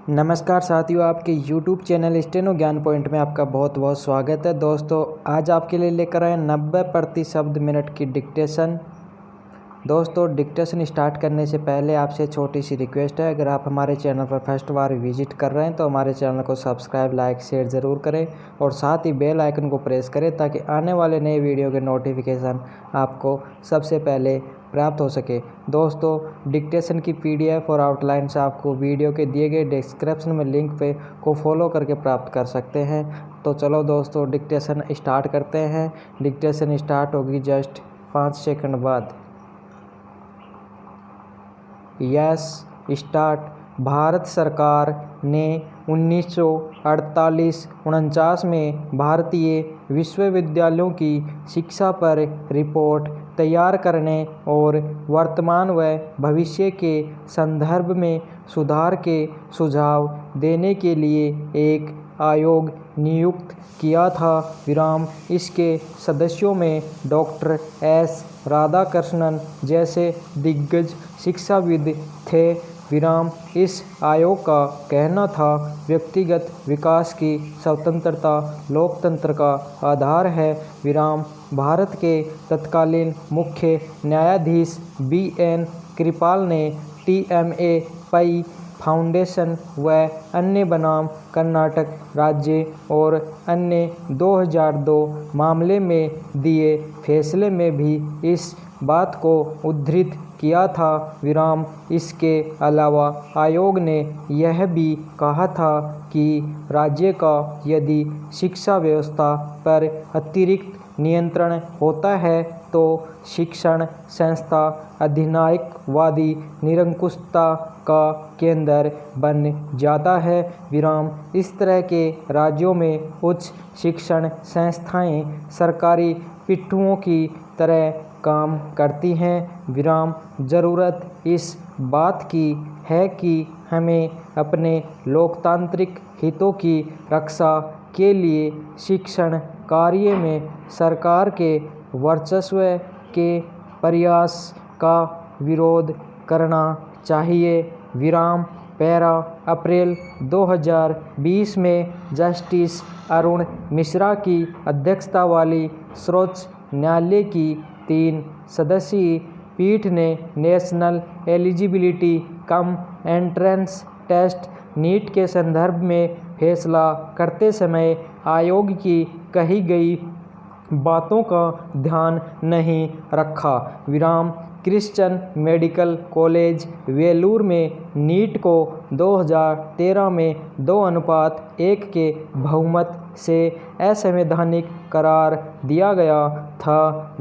नमस्कार साथियों, आपके YouTube चैनल स्टेनो ज्ञान पॉइंट में आपका बहुत बहुत स्वागत है। दोस्तों, आज आपके लिए लेकर आए 90 प्रति शब्द मिनट की डिक्टेशन। दोस्तों, डिक्टेशन स्टार्ट करने से पहले आपसे छोटी सी रिक्वेस्ट है, अगर आप हमारे चैनल पर फर्स्ट बार विजिट कर रहे हैं तो हमारे चैनल को सब्सक्राइब, लाइक, शेयर ज़रूर करें और साथ ही बेल आइकन को प्रेस करें ताकि आने वाले नए वीडियो के नोटिफिकेशन आपको सबसे पहले प्राप्त हो सके। दोस्तों, डिक्टेशन की PDF और आउटलाइंस आपको वीडियो के दिए गए डिस्क्रिप्शन में लिंक पे को फॉलो करके प्राप्त कर सकते हैं। तो चलो दोस्तों, डिक्टेशन स्टार्ट करते हैं। डिक्टेशन स्टार्ट होगी जस्ट 5 सेकंड बाद। Yes start. भारत सरकार ने 1948-49 में भारतीय विश्वविद्यालयों की शिक्षा पर रिपोर्ट तैयार करने और वर्तमान व भविष्य के संदर्भ में सुधार के सुझाव देने के लिए एक आयोग नियुक्त किया था। इसके सदस्यों में डॉक्टर S राधाकृष्णन जैसे दिग्गज शिक्षाविद थे। इस आयोग का कहना था, व्यक्तिगत विकास की स्वतंत्रता लोकतंत्र का आधार है। भारत के तत्कालीन मुख्य न्यायाधीश BN कृपाल ने TMA पई फाउंडेशन व अन्य बनाम कर्नाटक राज्य और अन्य 2002 मामले में दिए फैसले में भी इस बात को उद्धृत किया था। इसके अलावा आयोग ने यह भी कहा था कि राज्य का यदि शिक्षा व्यवस्था पर अतिरिक्त नियंत्रण होता है तो शिक्षण संस्था अधिनायकवादी निरंकुशता का केंद्र बन जाता है। इस तरह के राज्यों में उच्च शिक्षण संस्थाएं सरकारी पिट्ठुओं की तरह काम करती हैं। ज़रूरत इस बात की है कि हमें अपने लोकतांत्रिक हितों की रक्षा के लिए शिक्षण कार्य में सरकार के वर्चस्व के प्रयास का विरोध करना चाहिए। पैरा अप्रैल 2020 में जस्टिस अरुण मिश्रा की अध्यक्षता वाली सर्वोच्च न्यायालय की 3 सदस्यीय पीठ ने national eligibility cum entrance test NEET के संदर्भ में फैसला करते समय आयोग की कही गई बातों का ध्यान नहीं रखा। क्रिश्चियन मेडिकल कॉलेज वेलूर में नीट को 2013 में 2:1 के बहुमत से असंवैधानिक करार दिया गया था।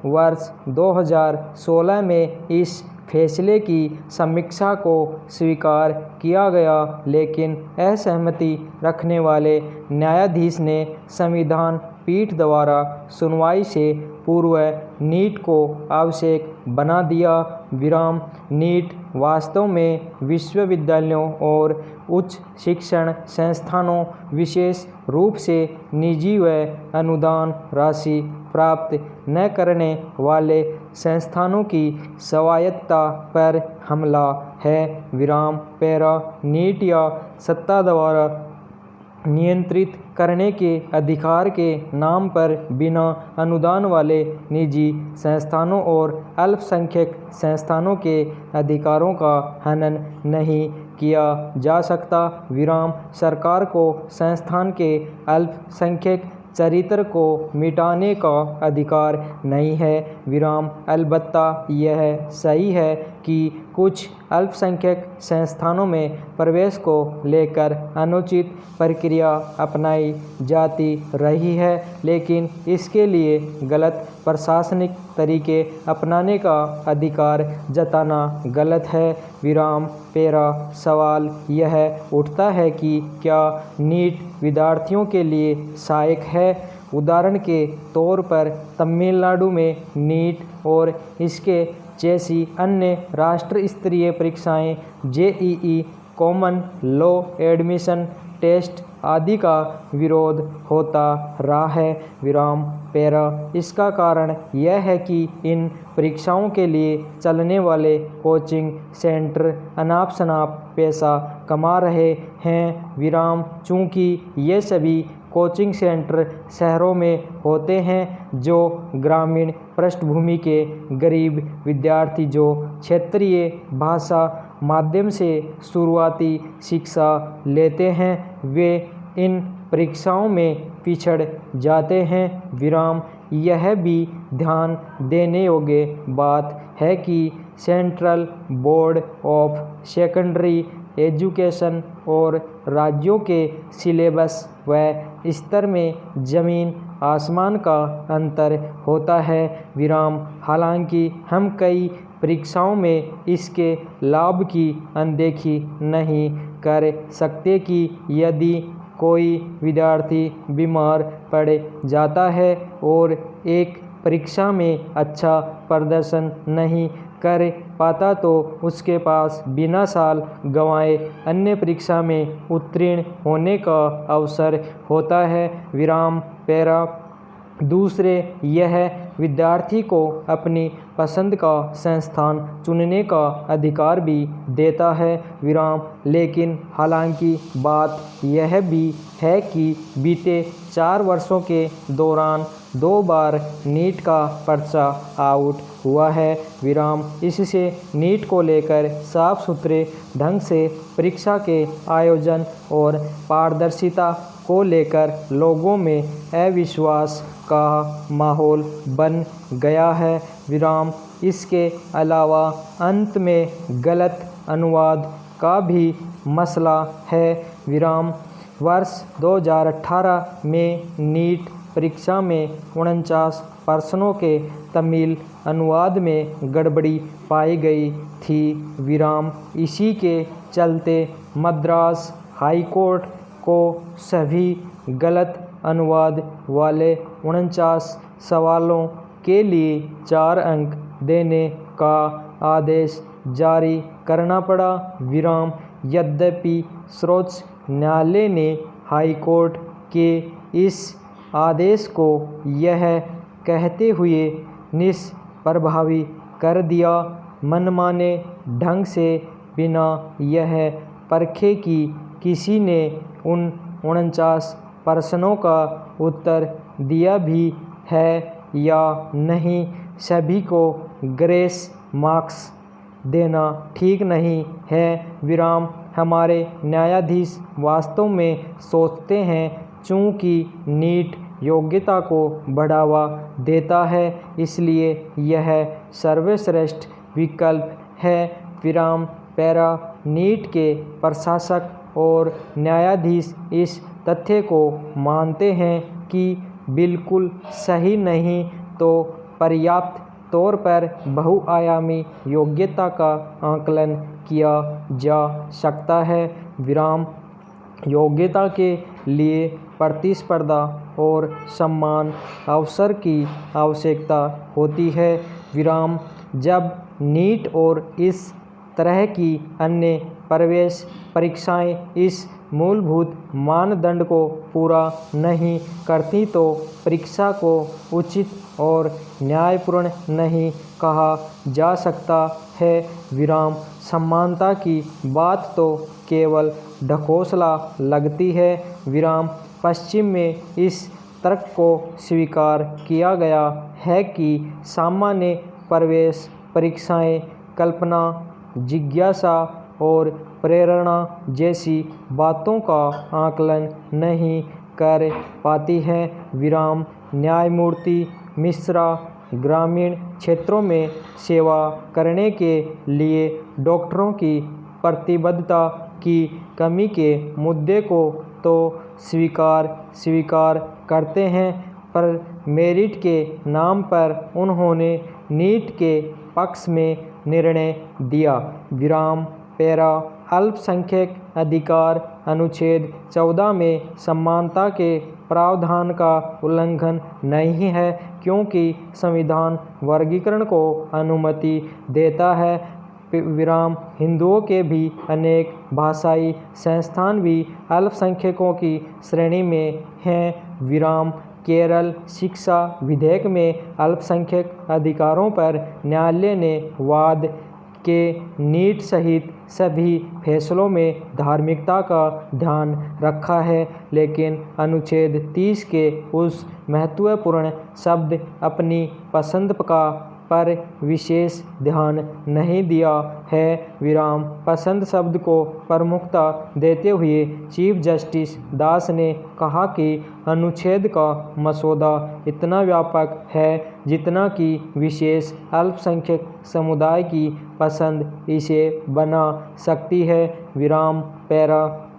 वर्ष 2016 में इस फैसले की समीक्षा को स्वीकार किया गया, लेकिन असहमति रखने वाले न्यायाधीश ने संविधान पीठ द्वारा सुनवाई से पूर्व नीट को आवश्यक बना दिया। नीट वास्तव में विश्वविद्यालयों और उच्च शिक्षण संस्थानों, विशेष रूप से निजी व अनुदान राशि प्राप्त न करने वाले संस्थानों की स्वायत्तता पर हमला है। पैरा नीट या सत्ता द्वारा नियंत्रित करने के अधिकार के नाम पर बिना अनुदान वाले निजी संस्थानों और अल्पसंख्यक संस्थानों के अधिकारों का हनन नहीं किया जा सकता। सरकार को संस्थान के अल्पसंख्यक चरित्र को मिटाने का अधिकार नहीं है। अलबत्ता यह सही है कि कुछ अल्पसंख्यक संस्थानों में प्रवेश को लेकर अनुचित प्रक्रिया अपनाई जाती रही है, लेकिन इसके लिए गलत प्रशासनिक तरीके अपनाने का अधिकार जताना गलत है। पैरा सवाल यह उठता है कि क्या नीट विद्यार्थियों के लिए सहायक है। उदाहरण के तौर पर तमिलनाडु में नीट और इसके जैसी अन्य राष्ट्र स्तरीय परीक्षाएं JEE कॉमन लो एडमिशन टेस्ट आदि का विरोध होता रहा है। विराम पैरा इसका कारण यह है कि इन परीक्षाओं के लिए चलने वाले कोचिंग सेंटर अनाप शनाप पैसा कमा रहे हैं। विराम चूँकि ये सभी कोचिंग सेंटर शहरों में होते हैं, जो ग्रामीण पृष्ठभूमि के गरीब विद्यार्थी जो क्षेत्रीय भाषा माध्यम से शुरुआती शिक्षा लेते हैं, वे इन परीक्षाओं में पिछड़ जाते हैं। विराम यह भी ध्यान देने योग्य बात है कि central board of secondary education और राज्यों के सिलेबस व स्तर में ज़मीन आसमान का अंतर होता है। विराम हालांकि हम कई परीक्षाओं में इसके लाभ की अनदेखी नहीं कर सकते कि यदि कोई विद्यार्थी बीमार पड़ जाता है और एक परीक्षा में अच्छा प्रदर्शन नहीं कर पाता तो उसके पास बिना साल गंवाए अन्य परीक्षा में उत्तीर्ण होने का अवसर होता है। विराम पैरा दूसरे यह विद्यार्थी को अपनी पसंद का संस्थान चुनने का अधिकार भी देता है। विराम लेकिन हालांकि बात यह भी है कि बीते 4 वर्षों के दौरान 2 बार नीट का पर्चा आउट हुआ है। विराम इससे नीट को लेकर साफ सुथरे ढंग से परीक्षा के आयोजन और पारदर्शिता को लेकर लोगों में अविश्वास का माहौल बन गया है। विराम इसके अलावा अंत में गलत अनुवाद का भी मसला है। विराम वर्ष 2018 में नीट परीक्षा में 49 प्रश्नों के तमिल अनुवाद में गड़बड़ी पाई गई थी। विराम इसी के चलते मद्रास हाई कोर्ट को सभी गलत अनुवाद वाले 49 सवालों के लिए 4 अंक देने का आदेश जारी करना पड़ा। विराम यद्यपि सर्वोच्च न्यायालय ने हाई कोर्ट के इस आदेश को यह कहते हुए निष्प्रभावी कर दिया, मनमाने ढंग से बिना यह परखे कि किसी ने उन 49 प्रश्नों का उत्तर दिया भी है या नहीं, सभी को ग्रेस मार्क्स देना ठीक नहीं है। विराम हमारे न्यायाधीश वास्तव में सोचते हैं चूँकि नीट योग्यता को बढ़ावा देता है, इसलिए यह सर्वश्रेष्ठ विकल्प है। विराम पैरा नीट के प्रशासक और न्यायाधीश इस तथ्य को मानते हैं कि बिल्कुल सही नहीं तो पर्याप्त तौर पर बहुआयामी योग्यता का आकलन किया जा सकता है। विराम योग्यता के लिए प्रतिस्पर्धा और समान अवसर की आवश्यकता होती है। विराम जब नीट और इस तरह की अन्य प्रवेश परीक्षाएं इस मूलभूत मानदंड को पूरा नहीं करती तो परीक्षा को उचित और न्यायपूर्ण नहीं कहा जा सकता है। विराम समानता की बात तो केवल ढकोसला लगती है। विराम पश्चिम में इस तर्क को स्वीकार किया गया है कि सामान्य प्रवेश परीक्षाएं कल्पना, जिज्ञासा और प्रेरणा जैसी बातों का आकलन नहीं कर पाती हैं। विराम न्यायमूर्ति मिश्रा ग्रामीण क्षेत्रों में सेवा करने के लिए डॉक्टरों की प्रतिबद्धता की कमी के मुद्दे को तो स्वीकार करते हैं, पर मेरिट के नाम पर उन्होंने नीट के पक्ष में निर्णय दिया। विराम पैरा अल्पसंख्यक अधिकार अनुच्छेद 14 में समानता के प्रावधान का उल्लंघन नहीं है, क्योंकि संविधान वर्गीकरण को अनुमति देता है। विराम हिंदुओं के भी अनेक भाषाई संस्थान भी अल्पसंख्यकों की श्रेणी में हैं। विराम केरल शिक्षा विधेयक में अल्पसंख्यक अधिकारों पर न्यायालय ने वाद के नीट सहित सभी फैसलों में धार्मिकता का ध्यान रखा है, लेकिन अनुच्छेद 30 के उस महत्वपूर्ण शब्द अपनी पसंद का पर विशेष ध्यान नहीं दिया है। विराम पसंद शब्द को प्रमुखता देते हुए चीफ जस्टिस दास ने कहा कि अनुच्छेद का मसौदा इतना व्यापक है जितना कि विशेष अल्पसंख्यक समुदाय की पसंद इसे बना सकती है। विराम पैरा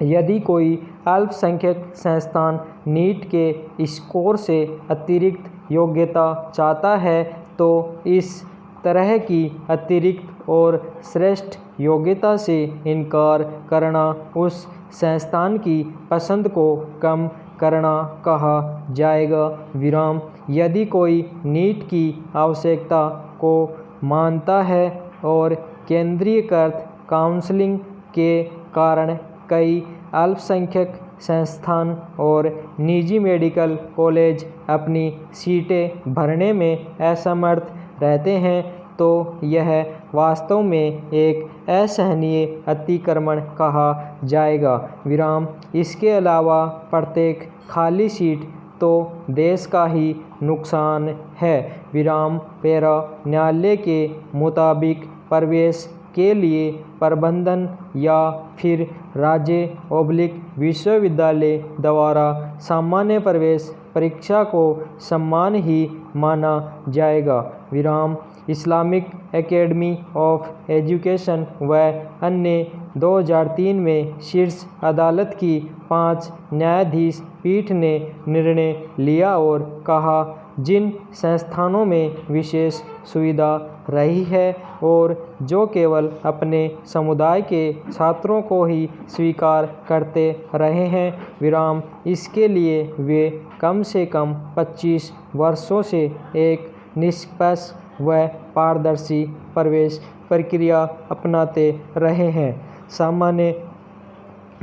यदि कोई अल्पसंख्यक संस्थान नीट के स्कोर से अतिरिक्त योग्यता चाहता है तो इस तरह की अतिरिक्त और श्रेष्ठ योग्यता से इनकार करना उस संस्थान की पसंद को कम करना कहा जाएगा। विराम यदि कोई नीट की आवश्यकता को मानता है और केंद्रीयकृत काउंसलिंग के कारण कई अल्पसंख्यक संस्थान और निजी मेडिकल कॉलेज अपनी सीटें भरने में असमर्थ रहते हैं, तो यह वास्तव में एक असहनीय अतिक्रमण कहा जाएगा। विराम इसके अलावा प्रत्येक खाली सीट तो देश का ही नुकसान है। विराम पैरा न्यायालय के मुताबिक प्रवेश के लिए प्रबंधन या फिर राज्य/विश्वविद्यालय द्वारा सामान्य प्रवेश परीक्षा को समान ही माना जाएगा। विराम इस्लामिक एकेडमी ऑफ एजुकेशन व अन्य 2003 में शीर्ष अदालत की 5 न्यायाधीश पीठ ने निर्णय लिया और कहा जिन संस्थानों में विशेष सुविधा रही है और जो केवल अपने समुदाय के छात्रों को ही स्वीकार करते रहे हैं, विराम इसके लिए वे कम से कम 25 वर्षों से एक निष्पक्ष व पारदर्शी प्रवेश प्रक्रिया अपनाते रहे हैं, सामान्य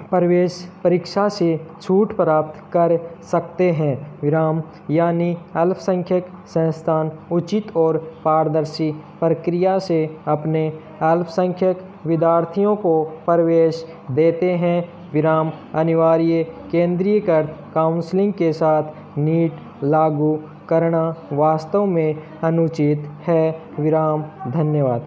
प्रवेश परीक्षा से छूट प्राप्त कर सकते हैं। विराम यानी अल्पसंख्यक संस्थान उचित और पारदर्शी प्रक्रिया से अपने अल्पसंख्यक विद्यार्थियों को प्रवेश देते हैं। विराम अनिवार्य केंद्रीयकृत काउंसलिंग के साथ नीट लागू करना वास्तव में अनुचित है। विराम धन्यवाद।